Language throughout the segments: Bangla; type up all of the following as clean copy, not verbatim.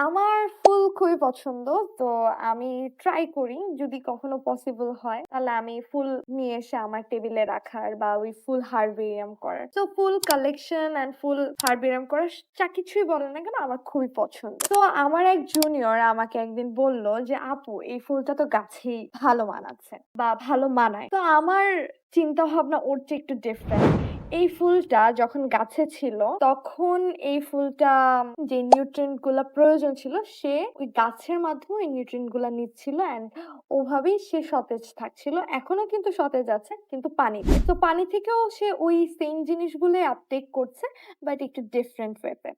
আমার ফুল খুবই পছন্দ। তো আমি ট্রাই করি যদি কখনো পসিবল হয় তাহলে আমি ফুল নিয়ে এসে আমার টেবিলে রাখার বা ওই ফুল হারবেরিয়াম করার। তো ফুল কালেকশন অ্যান্ড ফুল হারবেরিয়াম করা যা কিছুই বলেন না কেন আমার খুবই পছন্দ। তো আমার এক জুনিয়র আমাকে একদিন বলল যে, "আপু এই ফুলটা তো গাছেই ভালো মানাচ্ছে বা ভালো মানায়।" তো আমার চিন্তা ভাবনা ওর চেয়ে একটু ডিফারেন্ট। এই ফুলটা যখন গাছে ছিল, তখন এই ফুলটা যে নিউট্রিয়েন্ট গুলা প্রয়োজন ছিল, সে ওই গাছের মাধ্যমে ওই নিউট্রিয়েন্ট গুলা নিচ্ছিল অ্যান্ড ওভাবেই সে সতেজ থাকছিল। এখনো কিন্তু সতেজ আছে, কিন্তু পানিতে। তো পানি থেকেও সে ওই সেইম জিনিসগুলোই আপটেক করছে, বাট একটু ডিফারেন্ট ওয়েতে।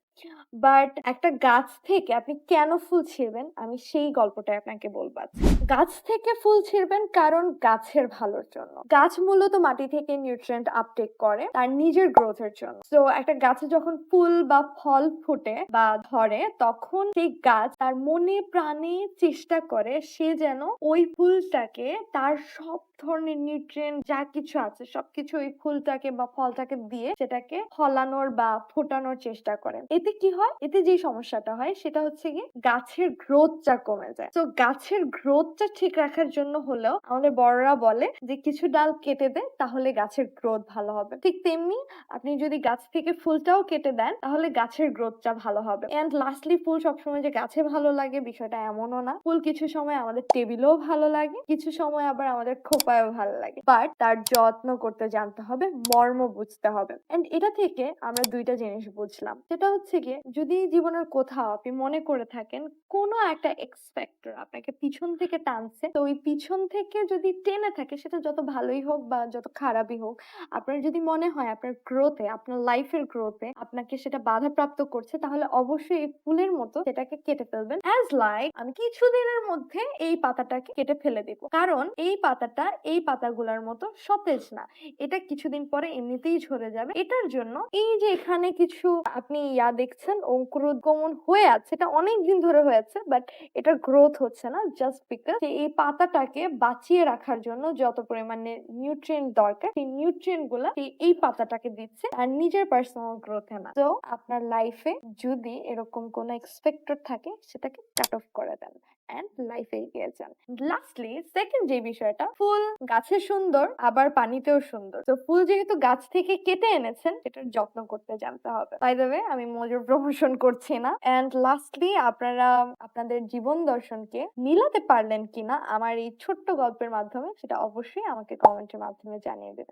বাট একটা গাছ থেকে আপনি কেন ফুল ছিঁড়বেন? আমি সেই গল্পটাই আপনাকে বলবো আজকে। গাছ থেকে ফুল ছিঁড়বেন কারণ গাছের ভালোর জন্য। গাছ মূলত মাটি থেকে নিউট্রিয়েন্ট আপটেক করে তার নিজের গ্রোথ এর জন্য। সো একটা গাছে যখন ফুল বা ফল ফোটে বা ধরে তখন সেই গাছ তার মনে প্রাণে চেষ্টা করে সে যেন ওই ফুলটাকে তার সব ধরনের নিউট্রিয়েন্ট যা কিছু আছে সবকিছু ওই ফুলটাকে বা ফলটাকে দিয়ে সেটাকে ফলানোর বা ফোটানোর চেষ্টা করে। এতে কি হয়? এতে যে সমস্যাটা হয় সেটা হচ্ছে গিয়ে গাছের গ্রোথটা কমে যায়। তো গাছের গ্রোথটা ঠিক রাখার জন্য হলেও আমাদের বড়রা বলে যে কিছু ডাল কেটে দে তাহলে গাছের গ্রোথ ভালো হবে। ঠিক তেমনি আপনি যদি গাছ থেকে ফুলটাও কেটে দেন তাহলে গাছের গ্রোথটা ভালো হবে। এন্ড লাস্টলি ফুল সবসময় যে গাছে ভালো লাগে বিষয়টা এমনও না। ফুল কিছু সময় আমাদের টেবিলেও ভালো লাগে, কিছু সময় আবার আমাদের খোঁপায়ও ভালো লাগে। বাট তার যত্ন করতে জানতে হবে, মর্ম বুঝতে হবে। এন্ড এটা থেকে আমরা ২ টা জিনিস বুঝলাম। সেটা হচ্ছে গিয়ে যদি জীবনের কোথাও আপনি মনে করে থাকেন কোনো একটা এক্স ফ্যাক্টর আপনাকে পিছন থেকে টানছে, তো ওই পিছন থেকে যদি টেনে থাকে সেটা যত ভালোই হোক বা যত খারাপই হোক, আপনার যদি মনে হয় আপনার গ্রোথে, আপনার লাইফের গ্রোথে আপনাকে সেটা বাধাপ্রাপ্ত করছে তাহলে অবশ্যই এই ফুলের মতো সেটাকে কেটে ফেলবেন। অ্যাজ লাইক আমি কিছুদিনের মধ্যে এই পাতাটাকে কেটে ফেলে দিব। কারণ এই পাতাটা এই পাতাগুলার মতো সতেজ না। এটা কিছুদিন পরে এমনিতেই ঝরে যাবে। এটার জন্য এই যে এখানে কিছু আপনি দেখছেন অঙ্কুরোদ্গমন হয়ে আছে, এটা অনেকদিন ধরে হয়েছে বাট এটার গ্রোথ হচ্ছে না জাস্ট বিকজ এই পাতাটাকে বাঁচিয়ে রাখার জন্য যত পরিমাণে নিউট্রিয়েন্ট দরকার সেই নিউট্রিয়েন্ট গুলা এই পাতাটাকে দিচ্ছে আর নিজের পার্সোনাল গ্রোথে না। তো আপনার লাইফে যদি এরকম কোনো এক্সপেক্টর থাকে সেটাকে কাট অফ করে দেন এন্ড লাইফে এগিয়ে যান। লাস্টলি সেকেন্ড যে বিষয়টা, ফুল গাছে সুন্দর আবার পানিতেও সুন্দর। তো ফুল যেহেতু গাছ থেকে কেটে এনেছেন সেটার যত্ন করতে জানতে হবে। বাই দ্য ওয়ে আমি মজুর প্রমোশন করছি না। এন্ড লাস্টলি আপনারা আপনাদের জীবন দর্শনকে মিলাতে পারলেন কিনা আমার এই ছোট্ট গল্পের মাধ্যমে সেটা অবশ্যই আমাকে কমেন্টের মাধ্যমে জানিয়ে দেবেন।